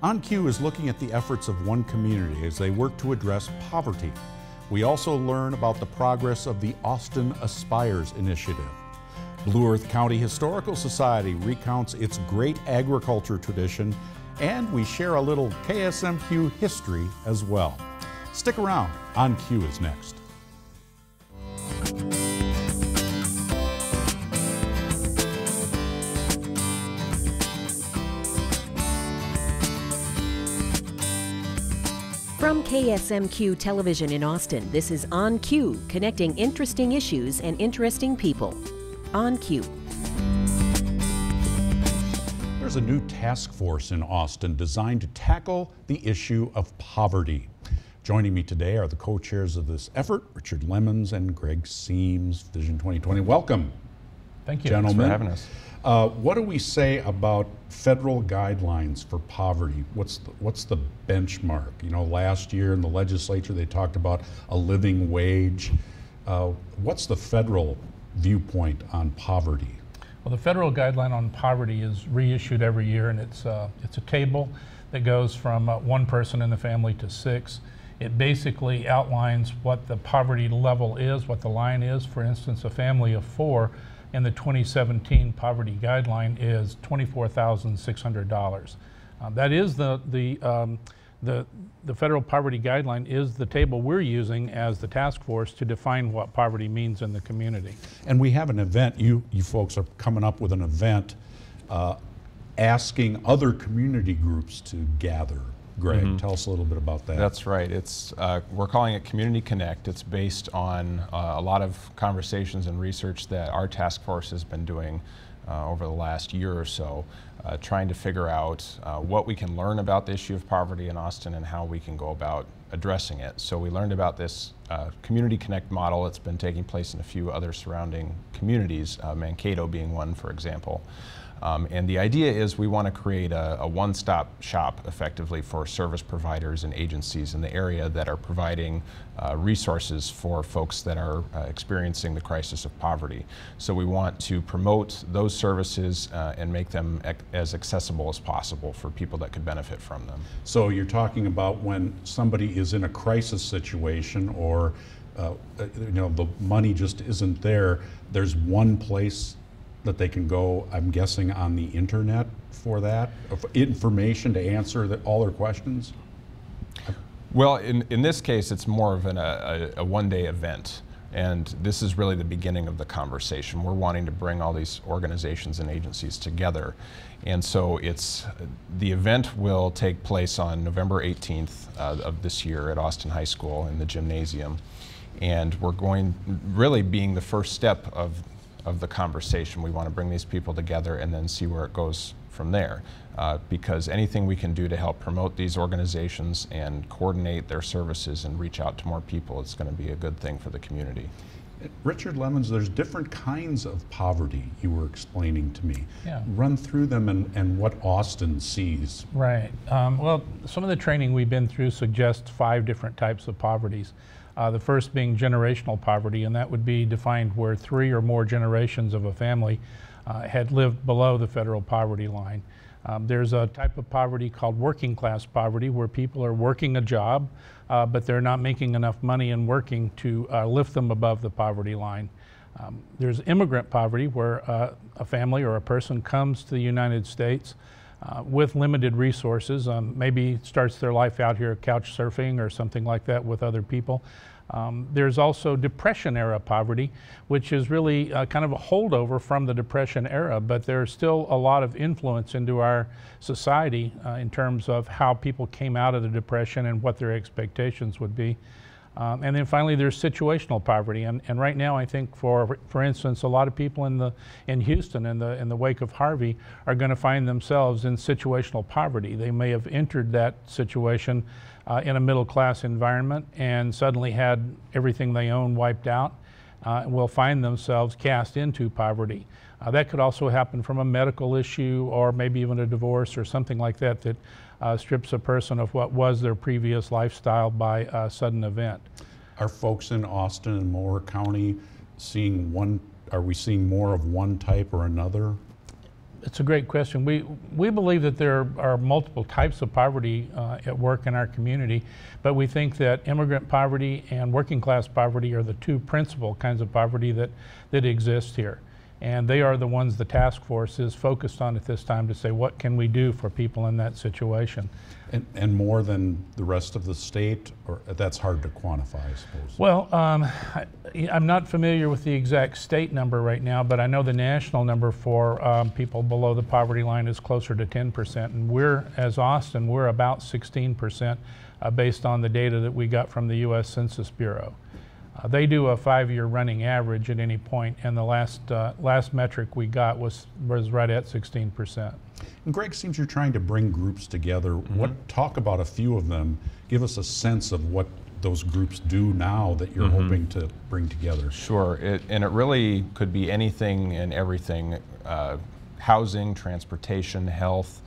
On Cue is looking at the efforts of one community as they work to address poverty. We also learn about the progress of the Austin Aspires initiative. Blue Earth County Historical Society recounts its great agriculture tradition, and we share a little KSMQ history as well. Stick around, On Cue is next. From KSMQ Television in Austin, this is On Cue, connecting interesting issues and interesting people. On Cue. There's a new task force in Austin designed to tackle the issue of poverty. Joining me today are the co-chairs of this effort, Richard Lemons and Greg Seams, Vision 2020. Welcome. Thank you. Gentlemen. Thanks for having us. What do we say about federal guidelines for poverty? What's the benchmark? You know, last year in the legislature they talked about a living wage. What's the federal viewpoint on poverty? Well, the federal guideline on poverty is reissued every year, and it's a table that goes from one person in the family to 6. It basically outlines what the poverty level is, what the line is. For instance, a family of 4 in the 2017 poverty guideline is $24,600. That is the federal poverty guideline is the table we're using as the task force to define what poverty means in the community. And we have an event, you folks are coming up with an event asking other community groups to gather. Greg, tell us a little bit about that. That's right. It's we're calling it Community Connect. It's based on a lot of conversations and research that our task force has been doing over the last year or so, trying to figure out what we can learn about the issue of poverty in Austin and how we can go about addressing it. So we learned about this Community Connect model. It's been taking place in a few other surrounding communities, Mankato being one, for example. And the idea is we want to create a one-stop shop effectively for service providers and agencies in the area that are providing resources for folks that are experiencing the crisis of poverty. So we want to promote those services and make them as accessible as possible for people that could benefit from them. So you're talking about when somebody is in a crisis situation or you know, the money just isn't there, there's one place that they can go, I'm guessing, on the internet for that, information to answer all their questions? Well, in this case, it's more of a one-day event. And this is really the beginning of the conversation. We're wanting to bring all these organizations and agencies together. And so the event will take place on November 18th of this year at Austin High School in the gymnasium. And we're going, really being the first step of the conversation. We want to bring these people together and then see where it goes from there. Because anything we can do to help promote these organizations and coordinate their services and reach out to more people, it's going to be a good thing for the community. Richard Lemons, there's different kinds of poverty you were explaining to me. Yeah. Run through them and what Austin sees. Right. Well, some of the training we've been through suggests 5 different types of poverties. The first being generational poverty, and that would be defined where 3 or more generations of a family had lived below the federal poverty line. There's a type of poverty called working class poverty, where people are working a job, but they're not making enough money in working to lift them above the poverty line. There's immigrant poverty, where a family or a person comes to the United States with limited resources, maybe starts their life out here couch surfing or something like that with other people. There's also Depression era poverty, which is really kind of a holdover from the Depression era, but there's still a lot of influence into our society in terms of how people came out of the Depression and what their expectations would be. And then finally, there's situational poverty, and right now, I think, for instance, a lot of people in Houston in the wake of Harvey are going to find themselves in situational poverty. They may have entered that situation in a middle-class environment and suddenly had everything they own wiped out, and will find themselves cast into poverty. That could also happen from a medical issue or maybe even a divorce or something like that that strips a person of what was their previous lifestyle by a sudden event. Are folks in Austin and Moore County seeing are we seeing more of one type or another? It's a great question. We believe that there are multiple types of poverty at work in our community, but we think that immigrant poverty and working class poverty are the two principal kinds of poverty that exist here. And they are the ones the task force is focused on at this time to say, what can we do for people in that situation? And more than the rest of the state, or that's hard to quantify, I suppose? Well, I'm not familiar with the exact state number right now, but I know the national number for people below the poverty line is closer to 10%. And we're, as Austin, we're about 16% based on the data that we got from the U.S. Census Bureau. They do a 5-year running average at any point, and the last metric we got was right at 16%. And Greg, seems you're trying to bring groups together. Talk about a few of them. Give us a sense of what those groups do now that you're hoping to bring together. Sure, and it really could be anything and everything, housing, transportation, health,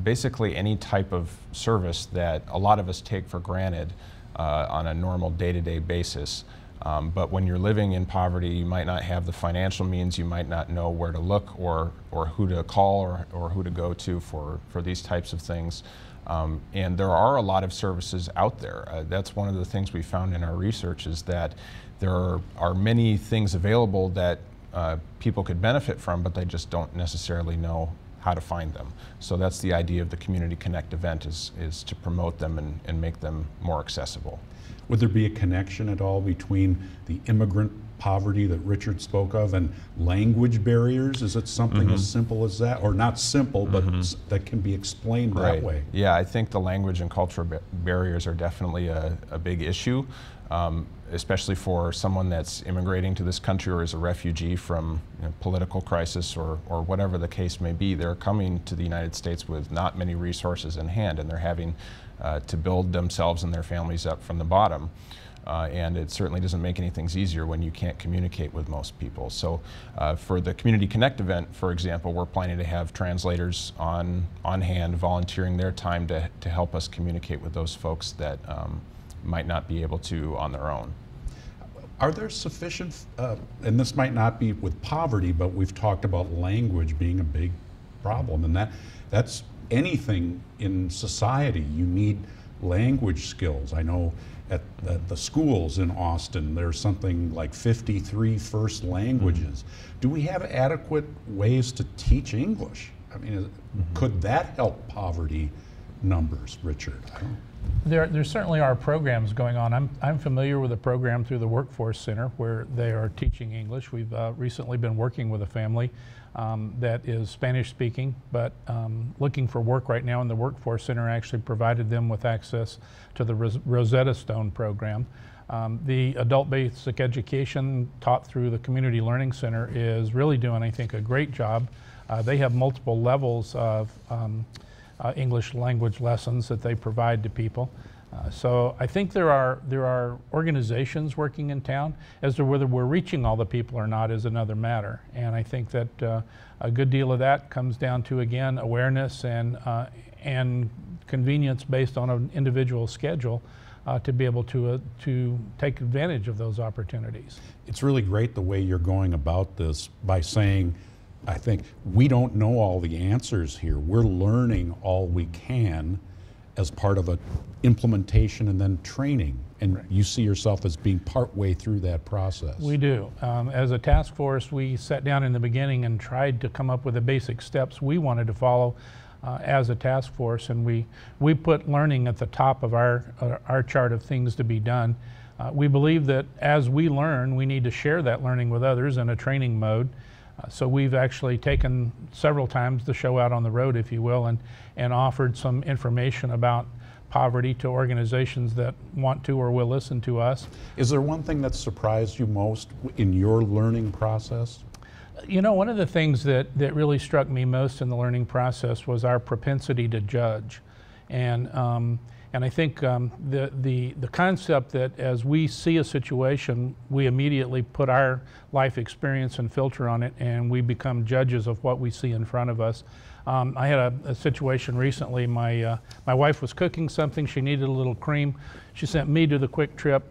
basically any type of service that a lot of us take for granted on a normal day-to-day basis. But when you're living in poverty, you might not have the financial means, you might not know where to look or who to call or who to go to for these types of things. And there are a lot of services out there. That's one of the things we found in our research, is that there are many things available that people could benefit from, but they just don't necessarily know how to find them. So that's the idea of the Community Connect event, is to promote them and make them more accessible. Would there be a connection at all between the immigrant poverty that Richard spoke of and language barriers? Is it something as simple as that? Or not simple, but that can be explained that way? Yeah, I think the language and cultural barriers are definitely a big issue, especially for someone that's immigrating to this country or is a refugee from political crisis or whatever the case may be. They're coming to the United States with not many resources in hand, and they're having to build themselves and their families up from the bottom. And it certainly doesn't make any things easier when you can't communicate with most people. So for the Community Connect event, for example, we're planning to have translators on hand volunteering their time to help us communicate with those folks that might not be able to on their own. Are there sufficient, and this might not be with poverty, but we've talked about language being a big problem, and that's anything in society. You need language skills. I know at the schools in Austin, there's something like 53 first languages. Do we have adequate ways to teach English? I mean, could that help poverty numbers, Richard? There certainly are programs going on. I'm familiar with a program through the Workforce Center where they are teaching English. We've recently been working with a family that is Spanish speaking, but looking for work right now, and the Workforce Center actually provided them with access to the Rosetta Stone program. The adult basic education taught through the Community Learning Center is really doing, I think, a great job. They have multiple levels of English language lessons that they provide to people. So I think there are organizations working in town. As to whether we're reaching all the people or not is another matter. And I think that a good deal of that comes down to, again, awareness and convenience based on an individual schedule to be able to take advantage of those opportunities. It's really great the way you're going about this by saying, I think, we don't know all the answers here. We're learning all we can as part of an implementation and then training. And right. You see yourself as being partway through that process. We do. As a task force, we sat down in the beginning and tried to come up with the basic steps we wanted to follow as a task force, and we put learning at the top of our chart of things to be done. We believe that as we learn, we need to share that learning with others in a training mode. So we've actually taken several times the show out on the road, if you will, and offered some information about poverty to organizations that want to or will listen to us. Is there one thing that surprised you most in your learning process? You know, one of the things that really struck me most in the learning process was our propensity to judge. And I think the concept that as we see a situation, we immediately put our life experience and filter on it, and we become judges of what we see in front of us. I had a situation recently. My wife was cooking something. She needed a little cream. She sent me to the Quick Trip.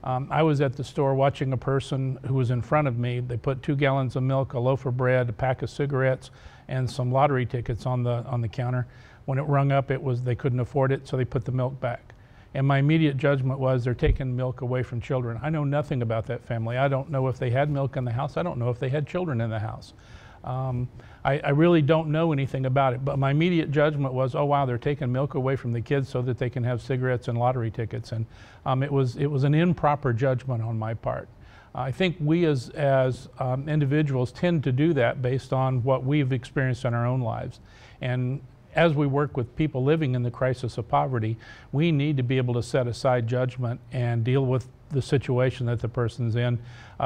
I was at the store watching a person who was in front of me. They put 2 gallons of milk, a loaf of bread, a pack of cigarettes, and some lottery tickets on the counter. When it rung up, they couldn't afford it, so they put the milk back. And my immediate judgment was they're taking milk away from children. I know nothing about that family. I don't know if they had milk in the house. I don't know if they had children in the house. I really don't know anything about it, but my immediate judgment was, oh wow, they're taking milk away from the kids so that they can have cigarettes and lottery tickets. And it was an improper judgment on my part. I think we as individuals tend to do that based on what we've experienced in our own lives. And as we work with people living in the crisis of poverty, we need to be able to set aside judgment and deal with the situation that the person's in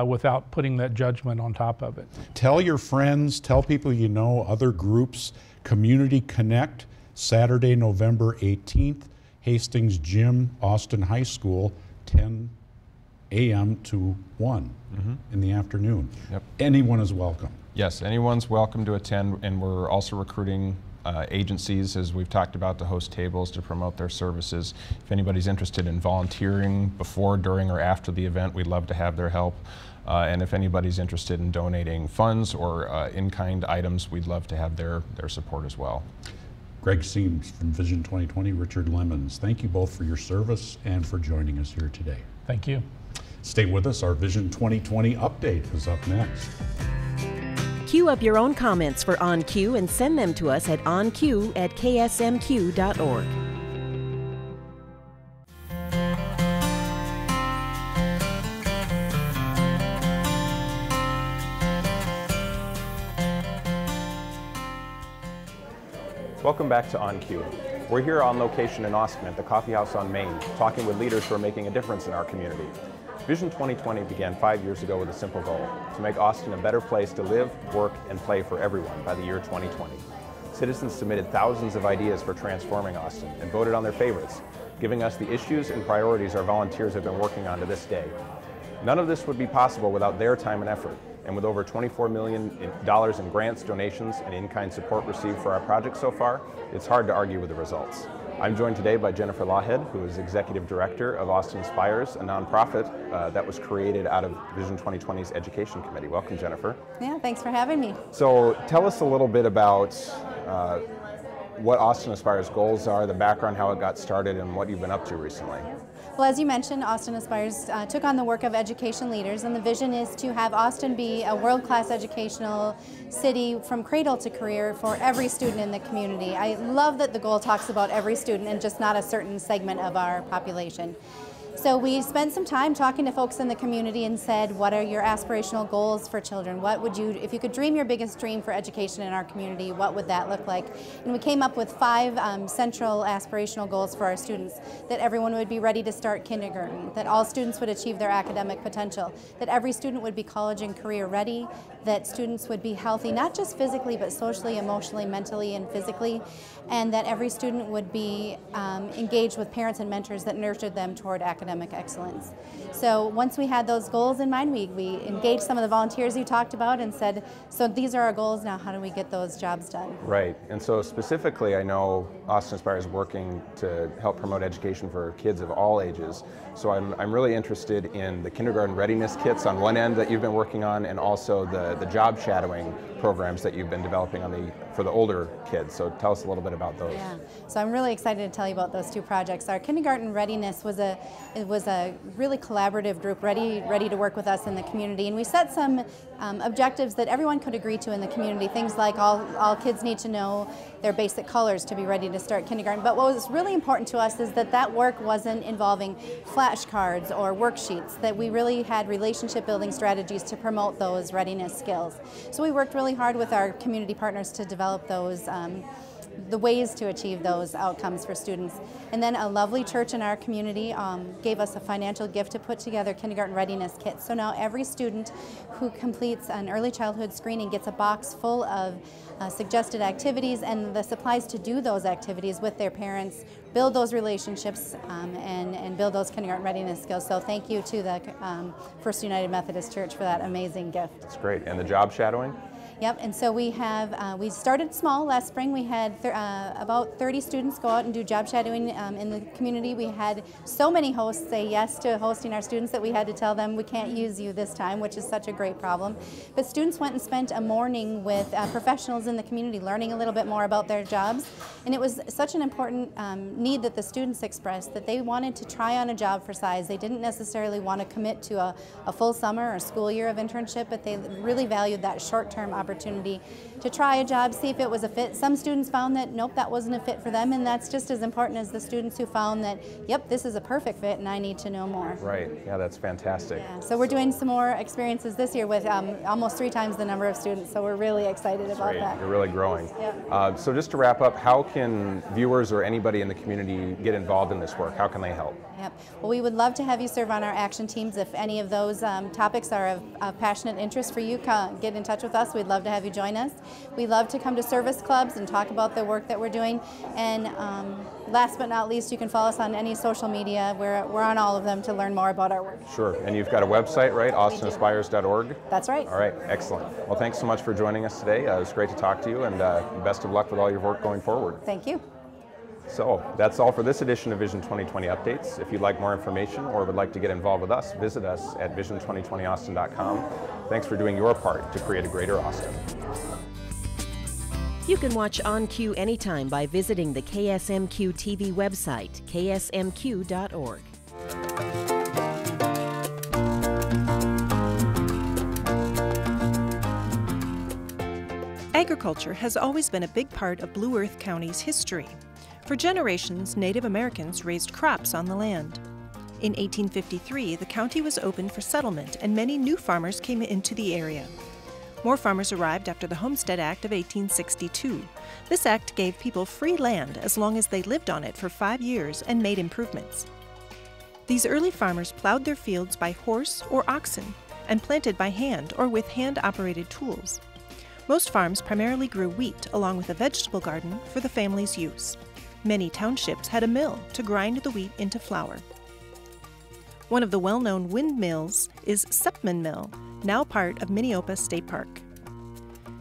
without putting that judgment on top of it. Tell your friends, tell people you know, other groups. Community Connect, Saturday, November 18th, Hastings Gym, Austin High School, 10 a.m. to 1 in the afternoon. Yep. Anyone is welcome. Yes, anyone's welcome to attend, and we're also recruiting agencies, as we've talked about, to host tables to promote their services. If anybody's interested in volunteering before, during, or after the event, we'd love to have their help. And if anybody's interested in donating funds or in-kind items, we'd love to have their support as well. Greg Seams from Vision 2020, Richard Lemons, thank you both for your service and for joining us here today. Thank you. Stay with us. Our Vision 2020 update is up next. Queue up your own comments for On Cue and send them to us at onq@ksmq.org. Welcome back to On Cue. We're here on location in Austin at the Coffee House on Main, talking with leaders who are making a difference in our community. Vision 2020 began 5 years ago with a simple goal: to make Austin a better place to live, work, and play for everyone by the year 2020. Citizens submitted thousands of ideas for transforming Austin and voted on their favorites, giving us the issues and priorities our volunteers have been working on to this day. None of this would be possible without their time and effort, and with over $24 million in grants, donations, and in-kind support received for our project so far, it's hard to argue with the results. I'm joined today by Jennifer Lawhead, who is Executive Director of Austin Aspires, a nonprofit that was created out of Vision 2020's Education Committee. Welcome, Jennifer. Yeah, thanks for having me. So tell us a little bit about what Austin Aspires goals are, the background, how it got started, and what you've been up to recently. Well, as you mentioned, Austin Aspires took on the work of education leaders, and the vision is to have Austin be a world-class educational city from cradle to career for every student in the community. I love that the goal talks about every student and just not a certain segment of our population. So we spent some time talking to folks in the community and said, what are your aspirational goals for children? What would you, if you could dream your biggest dream for education in our community, what would that look like? And we came up with 5 central aspirational goals for our students: that everyone would be ready to start kindergarten, that all students would achieve their academic potential, that every student would be college and career ready, that students would be healthy, not just physically, but socially, emotionally, mentally, and physically, and that every student would be engaged with parents and mentors that nurtured them toward academic excellence. So once we had those goals in mind, we engaged some of the volunteers you talked about and said, so these are our goals, now how do we get those jobs done? Right, and so specifically I know Austin Aspire is working to help promote education for kids of all ages. So I'm really interested in the kindergarten readiness kits on one end that you've been working on, and also the job shadowing programs that you've been developing for the older kids. So tell us a little bit about those. Yeah, so I'm really excited to tell you about those 2 projects. Our kindergarten readiness was a really collaborative group ready to work with us in the community, and we set some objectives that everyone could agree to in the community. Things like all kids need to know their basic colors to be ready to start kindergarten. But what was really important to us is that work wasn't involving flashcards or worksheets, that we really had relationship building strategies to promote those readiness skills. So we worked really hard with our community partners to develop those the ways to achieve those outcomes for students. And then a lovely church in our community gave us a financial gift to put together kindergarten readiness kits. So now every student who completes an early childhood screening gets a box full of suggested activities and the supplies to do those activities with their parents, build those relationships, and build those kindergarten readiness skills. So thank you to the First United Methodist Church for that amazing gift. That's great. And the job shadowing? Yep, and so we started small last spring. We had about 30 students go out and do job shadowing in the community. We had so many hosts say yes to hosting our students that we had to tell them we can't use you this time, which is such a great problem. But students went and spent a morning with professionals in the community learning a little bit more about their jobs, and it was such an important need that the students expressed that they wanted to try on a job for size. They didn't necessarily want to commit to a full summer or school year of internship, but they really valued that short-term opportunity to try a job, see if it was a fit. Some students found that, nope, that wasn't a fit for them, and that's just as important as the students who found that, yep, this is a perfect fit and I need to know more. Right, yeah, that's fantastic. Yeah. So we're doing some more experiences this year with almost 3 times the number of students, so we're really excited about that. You're really growing. Yeah. So just to wrap up, how can viewers or anybody in the community get involved in this work? How can they help? Yep. Well, we would love to have you serve on our action teams. If any of those topics are of passionate interest for you, get in touch with us. We'd love to have you join us. We love to come to service clubs and talk about the work that we're doing. And last but not least, you can follow us on any social media. We're on all of them to learn more about our work. Sure. And you've got a website, right? AustinAspires.org? That's right. All right. Excellent. Well, thanks so much for joining us today. It was great to talk to you, and best of luck with all your work going forward. Thank you. So that's all for this edition of Vision 2020 Updates. If you'd like more information or would like to get involved with us, visit us at vision2020austin.com. Thanks for doing your part to create a greater Austin. You can watch On Cue anytime by visiting the KSMQ TV website, ksmq.org. Agriculture has always been a big part of Blue Earth County's history. For generations, Native Americans raised crops on the land. In 1853, the county was opened for settlement and many new farmers came into the area. More farmers arrived after the Homestead Act of 1862. This act gave people free land as long as they lived on it for 5 years and made improvements. These early farmers plowed their fields by horse or oxen and planted by hand or with hand-operated tools. Most farms primarily grew wheat along with a vegetable garden for the family's use. Many townships had a mill to grind the wheat into flour. One of the well-known windmills is Sepman Mill, now part of Minneopa State Park.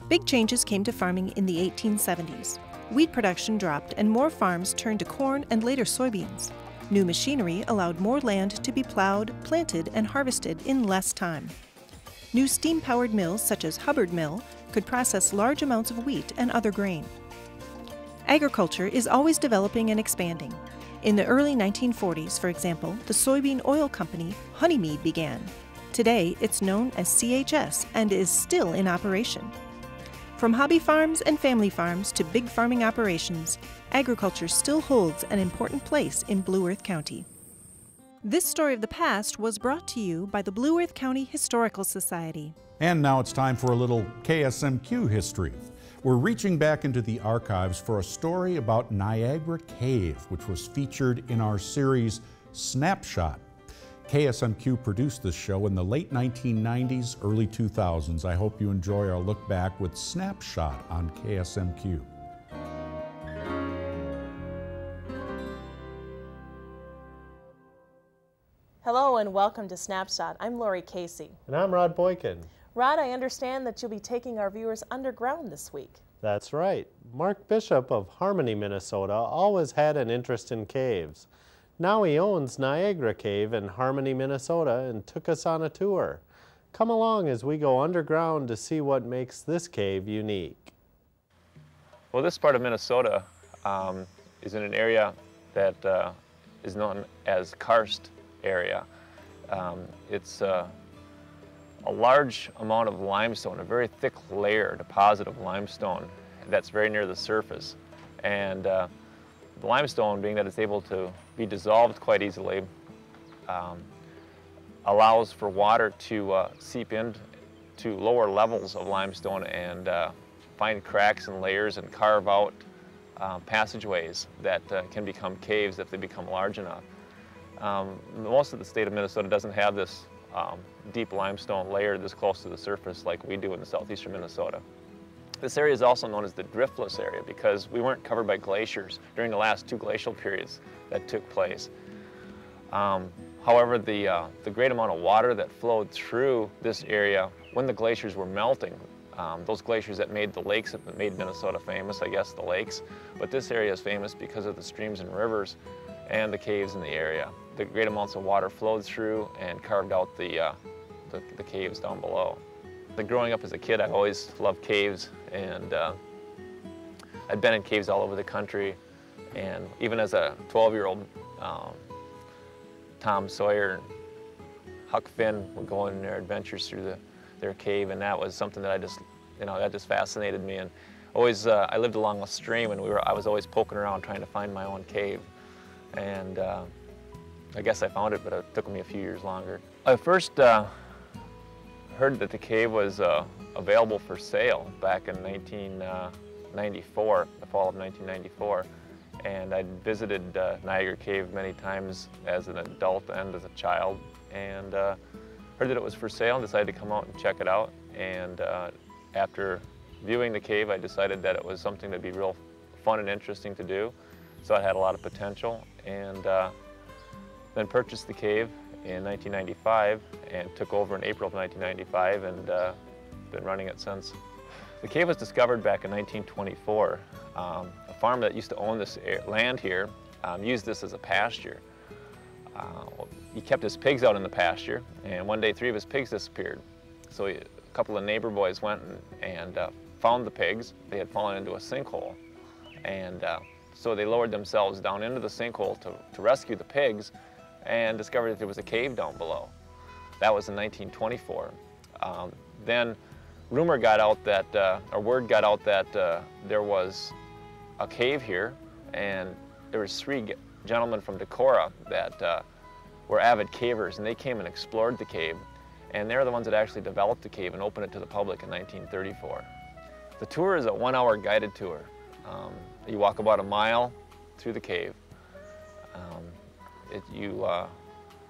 Big changes came to farming in the 1870s. Wheat production dropped and more farms turned to corn and later soybeans. New machinery allowed more land to be plowed, planted, and harvested in less time. New steam-powered mills such as Hubbard Mill could process large amounts of wheat and other grain. Agriculture is always developing and expanding. In the early 1940s, for example, the soybean oil company Honeymead began. Today, it's known as CHS and is still in operation. From hobby farms and family farms to big farming operations, agriculture still holds an important place in Blue Earth County. This story of the past was brought to you by the Blue Earth County Historical Society. And now it's time for a little KSMQ history. We're reaching back into the archives for a story about Niagara Cave, which was featured in our series Snapshot. KSMQ produced this show in the late 1990s, early 2000s. I hope you enjoy our look back with Snapshot on KSMQ. Hello and welcome to Snapshot. I'm Lori Casey. And I'm Rod Boykin. Rod, I understand that you'll be taking our viewers underground this week. That's right. Mark Bishop of Harmony, Minnesota always had an interest in caves. Now he owns Niagara Cave in Harmony, Minnesota and took us on a tour. Come along as we go underground to see what makes this cave unique. Well, this part of Minnesota is in an area that is known as karst area. It's a large amount of limestone, a very thick layer deposit of limestone that's very near the surface. And the limestone, being that it's able to be dissolved quite easily, allows for water to seep into lower levels of limestone and find cracks and layers and carve out passageways that can become caves if they become large enough. Most of the state of Minnesota doesn't have this deep limestone layer this close to the surface like we do in southeastern Minnesota. This area is also known as the driftless area because we weren't covered by glaciers during the last 2 glacial periods that took place. However, the great amount of water that flowed through this area when the glaciers were melting Those glaciers that made the lakes, that made Minnesota famous, I guess, the lakes. But this area is famous because of the streams and rivers and the caves in the area. The great amounts of water flowed through and carved out the caves down below. Growing up as a kid, I always loved caves, and I'd been in caves all over the country. And even as a 12-year-old, Tom Sawyer and Huck Finn were going on their adventures through their cave, and that was something that that just fascinated me. And always, I lived along a stream, and I was always poking around trying to find my own cave. And I guess I found it, but it took me a few years longer. I first heard that the cave was available for sale back in 1994, the fall of 1994. And I'd visited Niagara Cave many times as an adult and as a child, and heard that it was for sale and decided to come out and check it out. And after viewing the cave, I decided that it was something that'd be real fun and interesting to do. So it had a lot of potential, and then purchased the cave in 1995 and took over in April of 1995, and been running it since. The cave was discovered back in 1924. A farm that used to own this land here used this as a pasture. He kept his pigs out in the pasture, and one day 3 of his pigs disappeared. So a couple of neighbor boys went and found the pigs. They had fallen into a sinkhole, and so they lowered themselves down into the sinkhole to rescue the pigs, and discovered that there was a cave down below. That was in 1924. Then rumor got out that, or word got out that there was a cave here, and there was 3 gentlemen from Decorah that were avid cavers, and they came and explored the cave, and they're the ones that actually developed the cave and opened it to the public in 1934. The tour is a 1-hour guided tour. You walk about a mile through the cave. You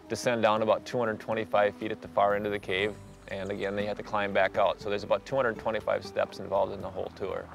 descend down about 225 feet at the far end of the cave, and again, they have to climb back out. So there's about 225 steps involved in the whole tour.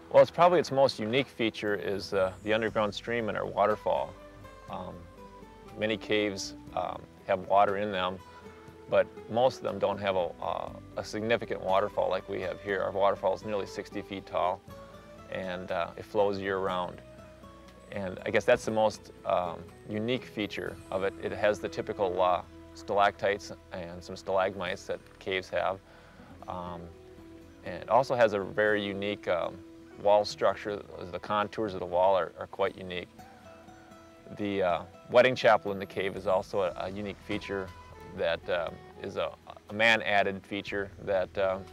Well, it's probably its most unique feature is the underground stream and our waterfall. Many caves have water in them, but most of them don't have a significant waterfall like we have here. Our waterfall is nearly 60 feet tall, and it flows year-round. And I guess that's the most unique feature of it. It has the typical stalactites and some stalagmites that caves have. And it also has a very unique wall structure. The contours of the wall are quite unique. The wedding chapel in the cave is also a unique feature that is a man-added feature that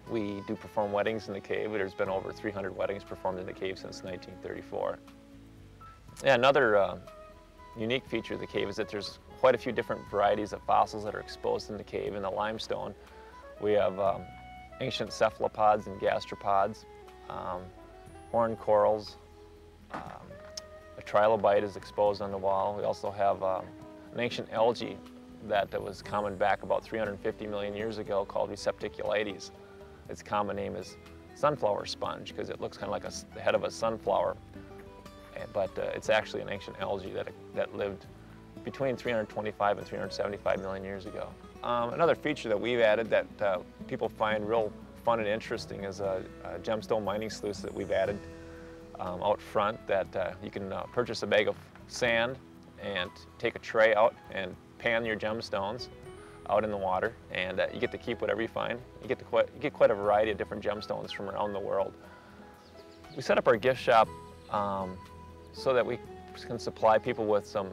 we do perform weddings in the cave. There's been over 300 weddings performed in the cave since 1934. Yeah, another unique feature of the cave is that there's quite a few different varieties of fossils that are exposed in the cave. In the limestone, we have ancient cephalopods and gastropods, horned corals, a trilobite is exposed on the wall. We also have an ancient algae that was common back about 350 million years ago called Receptaculites. Its common name is sunflower sponge because it looks kind of like the head of a sunflower, but it's actually an ancient algae that lived between 325 and 375 million years ago. Another feature that we've added that people find real fun and interesting is a gemstone mining sluice that we've added out front that you can purchase a bag of sand and take a tray out and pan your gemstones. out in the water, and you get to keep whatever you find. You get quite a variety of different gemstones from around the world. We set up our gift shop so that we can supply people with some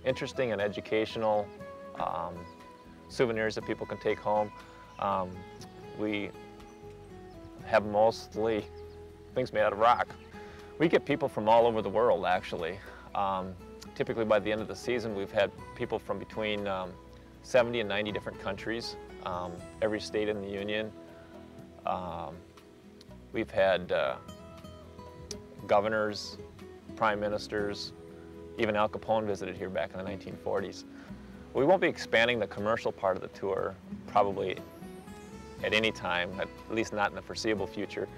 interesting and educational souvenirs that people can take home. We have mostly things made out of rock. We get people from all over the world, actually. Typically by the end of the season, we've had people from between 70 and 90 different countries, every state in the Union. We've had governors, prime ministers, even Al Capone visited here back in the 1940s. We won't be expanding the commercial part of the tour probably at any time, at least not in the foreseeable future.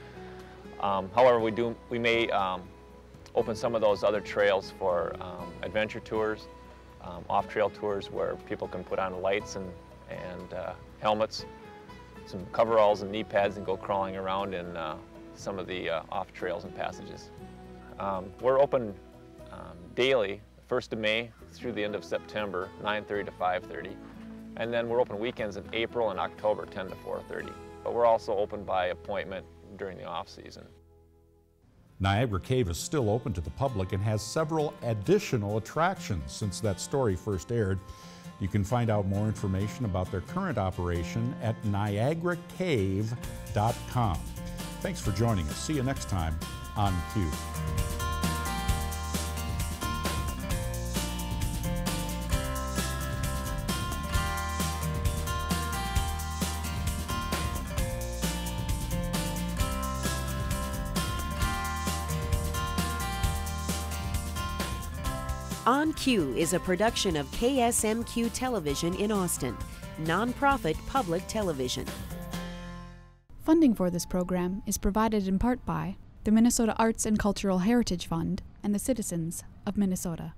However, we may open some of those other trails for adventure tours, off-trail tours where people can put on lights and helmets, some coveralls and knee pads and go crawling around in some of the off-trails and passages. We're open daily, 1st of May through the end of September, 9:30 to 5:30. And then we're open weekends in April and October, 10 to 4:30. But we're also open by appointment during the off-season. Niagara Cave is still open to the public and has several additional attractions since that story first aired. You can find out more information about their current operation at niagaracave.com. Thanks for joining us. See you next time on Cue. On Cue is a production of KSMQ Television in Austin, nonprofit public television. Funding for this program is provided in part by the Minnesota Arts and Cultural Heritage Fund and the citizens of Minnesota.